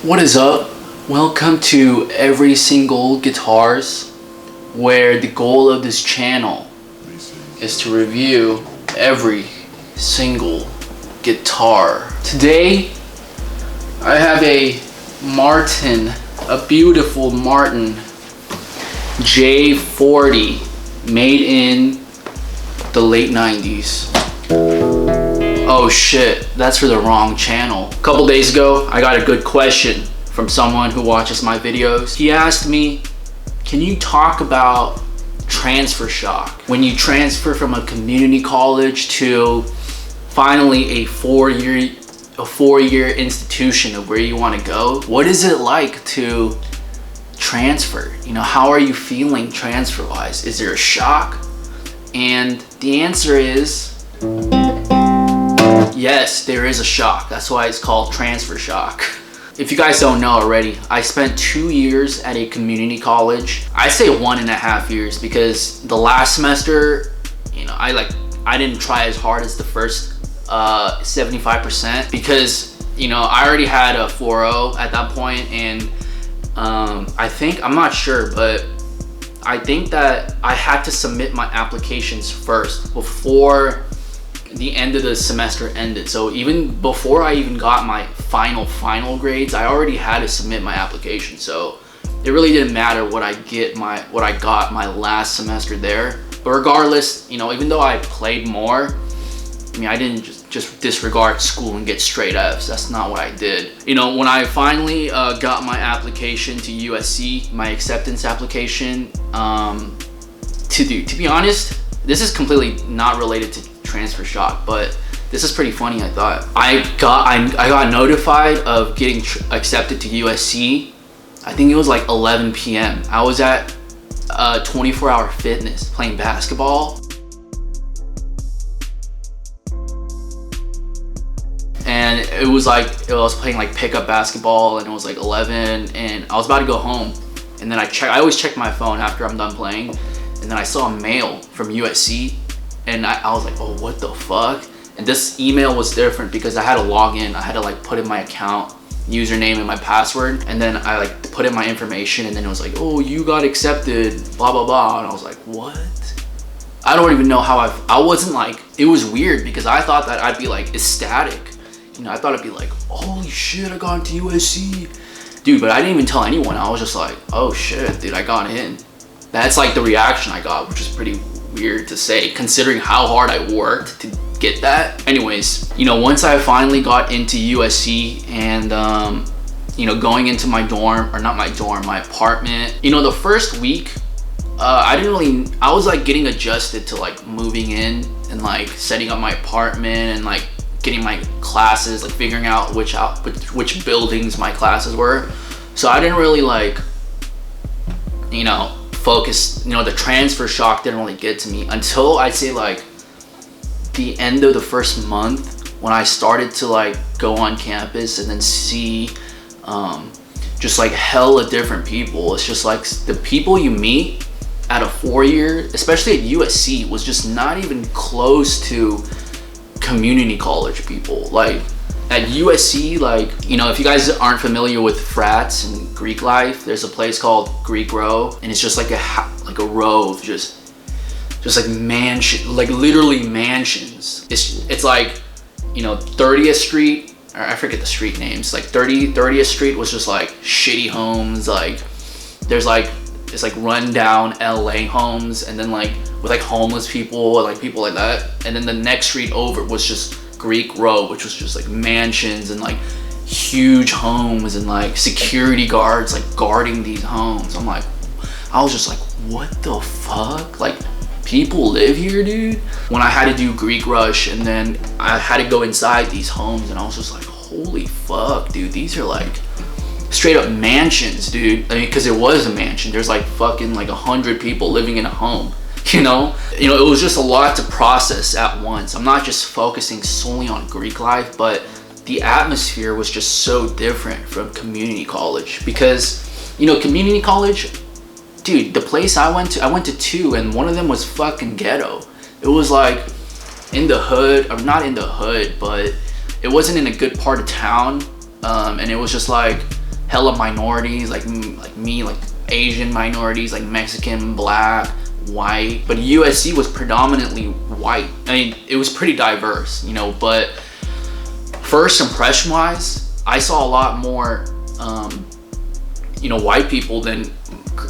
What is up? Welcome to Every Single Guitars, where the goal of this channel is to review every single guitar. Today, I have a beautiful Martin J40 made in the late 90s. Oh shit, that's for the wrong channel. A couple days ago, I got a good question from someone who watches my videos. He asked me, can you talk about transfer shock? When you transfer from a community college to finally a four-year institution of where you want to go, what is it like to transfer? You know, how are you feeling transfer-wise? Is there a shock? And the answer is yes, there is a shock. That's why it's called transfer shock. If you guys don't know already, I spent 2 years at a community college. I say 1.5 years because the last semester, you know, I didn't try as hard as the first 75% because, you know, I already had a 4.0 at that point, and I'm not sure, but I think that I had to submit my applications first before the end of the semester ended. So even before I even got my final grades, I already had to submit my application. So it really didn't matter what I got my last semester there. But regardless, you know, even though I played more, I mean, I didn't just disregard school and get straight F's. That's not what I did. You know, when I finally got my application to USC, my acceptance application, to be honest, this is completely not related to transfer shock, but this is pretty funny. I thought I got notified of getting accepted to USC. I think it was like 11 p.m. I was at 24 Hour Fitness playing basketball, and it was like I was playing like pickup basketball, and it was like 11, and I was about to go home, and then I always check my phone after I'm done playing, and then I saw a mail from USC. And I was like, oh, what the fuck? And this email was different because I had to log in. I had to like put in my account, username and my password. And then I like put in my information, and then it was like, oh, you got accepted, blah, blah, blah. And I was like, what? I don't even know how I wasn't like, it was weird because I thought that I'd be like ecstatic. You know, I thought I'd be like, holy shit, I got into USC. Dude, but I didn't even tell anyone. I was just like, oh shit, dude, I got in. That's like the reaction I got, which is pretty weird to say considering how hard I worked to get that. Anyways, you know, once I finally got into USC and you know, going into my dorm, or not my dorm, my apartment, you know, the first week I was like getting adjusted to like moving in and like setting up my apartment and like getting my classes, like figuring out which buildings my classes were. So I didn't really like, you know, focus, you know, the transfer shock didn't really get to me until I'd say like the end of the first month, when I started to like go on campus and then see just like hella different people. It's just like the people you meet at a 4-year, especially at USC, was just not even close to community college people. Like at USC, like, you know, if you guys aren't familiar with frats and Greek life, there's a place called Greek Row, and it's just like a row of just like like literally mansions. It's like, you know, 30th Street, or I forget the street names, like 30th Street was just like shitty homes. Like there's like, it's like rundown LA homes, and then like with like homeless people and like people like that. And then the next street over was just Greek Row, which was just like mansions and like huge homes and like security guards like guarding these homes. I was just like, what the fuck? Like, people live here, dude? When I had to do Greek Rush and then I had to go inside these homes, and I was just like, holy fuck, dude, these are like straight up mansions, dude. I mean, because it was a mansion. There's like fucking like 100 people living in a home. You know, it was just a lot to process at once. I'm not just focusing solely on Greek life, but the atmosphere was just so different from community college. Because, you know, community college, dude, the place I went to 2, and one of them was fucking ghetto. It was like in the hood, or not in the hood, but it wasn't in a good part of town. And it was just like hella minorities, like me, like Asian minorities, like Mexican, black, white. But USC was predominantly white. I mean, it was pretty diverse, you know, but first impression wise, I saw a lot more, you know, white people than,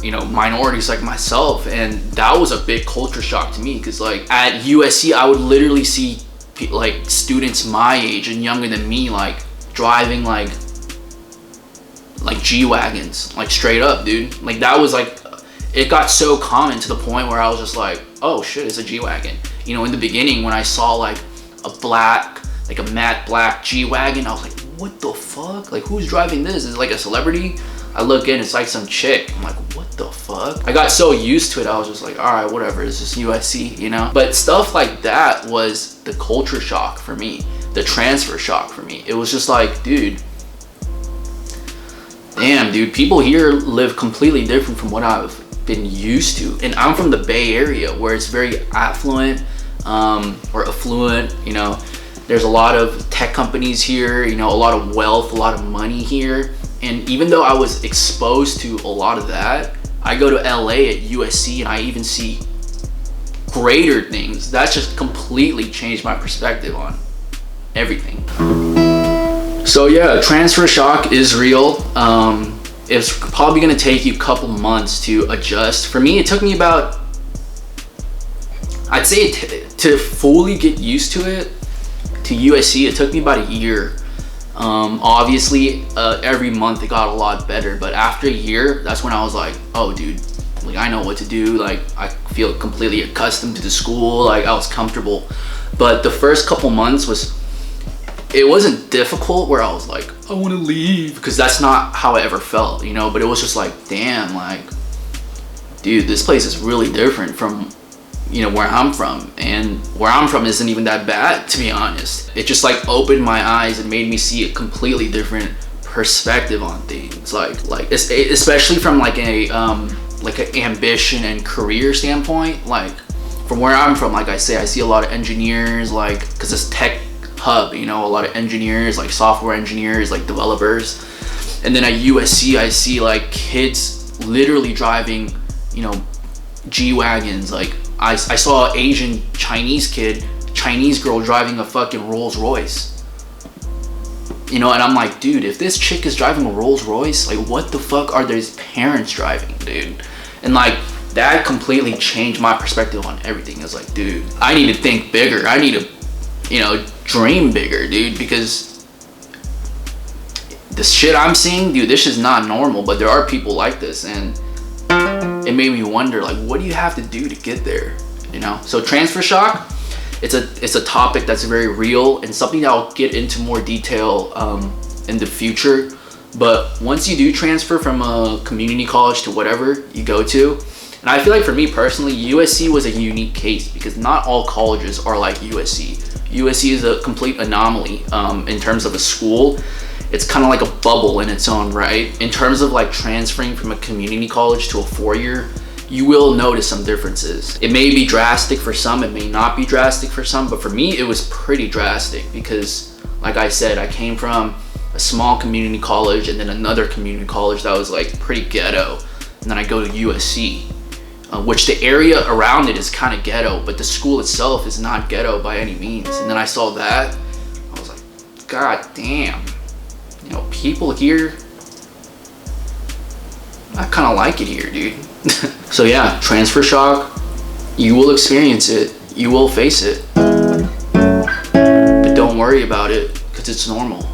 you know, minorities like myself. And that was a big culture shock to me, because like at USC, I would literally see like students my age and younger than me, like driving like G-Wagons, like straight up, dude. Like that was like, it got so common to the point where I was just like, oh shit, it's a G-Wagon. You know, in the beginning when I saw like a matte black G-Wagon, I was like, what the fuck? Like, who's driving this? Is it like a celebrity? I look in, it's like some chick. I'm like, what the fuck? I got so used to it, I was just like, all right, whatever, it's just USC, you know? But stuff like that was the culture shock for me, the transfer shock for me. It was just like, dude, damn, dude, people here live completely different from what I've been used to. And I'm from the Bay Area, where it's very affluent, or affluent, you know. There's a lot of tech companies here, you know, a lot of wealth, a lot of money here. And even though I was exposed to a lot of that, I go to LA at USC and I even see greater things. That's just completely changed my perspective on everything. So yeah, transfer shock is real. It's probably gonna take you a couple months to adjust. For me, it took me about, I'd say to fully get used to it, to USC, it took me about a year. Obviously, every month it got a lot better, but after a year, that's when I was like, oh dude, like I know what to do. Like I feel completely accustomed to the school, like I was comfortable. But the first couple months it wasn't difficult where I was like, I want to leave, because that's not how I ever felt, you know. But it was just like, damn, like, dude, this place is really different from, you know, where I'm from. And where I'm from isn't even that bad, to be honest. It just like opened my eyes and made me see a completely different perspective on things, like especially from like an ambition and career standpoint. Like from where I'm from, like I say, I see a lot of engineers, like, because it's tech hub, you know, a lot of engineers, like software engineers, like developers. And then at USC, I see like kids literally driving, you know, G-Wagons. Like I saw an Asian Chinese girl driving a fucking Rolls Royce, you know. And I'm like, dude, if this chick is driving a Rolls Royce, like what the fuck are these parents driving, dude? And like that completely changed my perspective on everything. It's like, dude, I need to think bigger. I need to, you know, dream bigger, dude, because the shit I'm seeing, dude, this is not normal. But there are people like this, and it made me wonder, like, what do you have to do to get there, you know? So transfer shock, it's a topic that's very real and something that I'll get into more detail in the future. But once you do transfer from a community college to whatever you go to, and I feel like for me personally, USC was a unique case, because not all colleges are like USC. USC is a complete anomaly in terms of a school. It's kind of like a bubble in its own right. In terms of like transferring from a community college to a four-year, you will notice some differences. It may be drastic for some, it may not be drastic for some, but for me, it was pretty drastic, because like I said, I came from a small community college and then another community college that was like pretty ghetto. And then I go to USC, which the area around it is kind of ghetto, but the school itself is not ghetto by any means. And then I saw that, I was like, god damn, you know, people here, I kind of like it here, dude. So yeah, transfer shock, you will experience it, you will face it, but don't worry about it, because it's normal.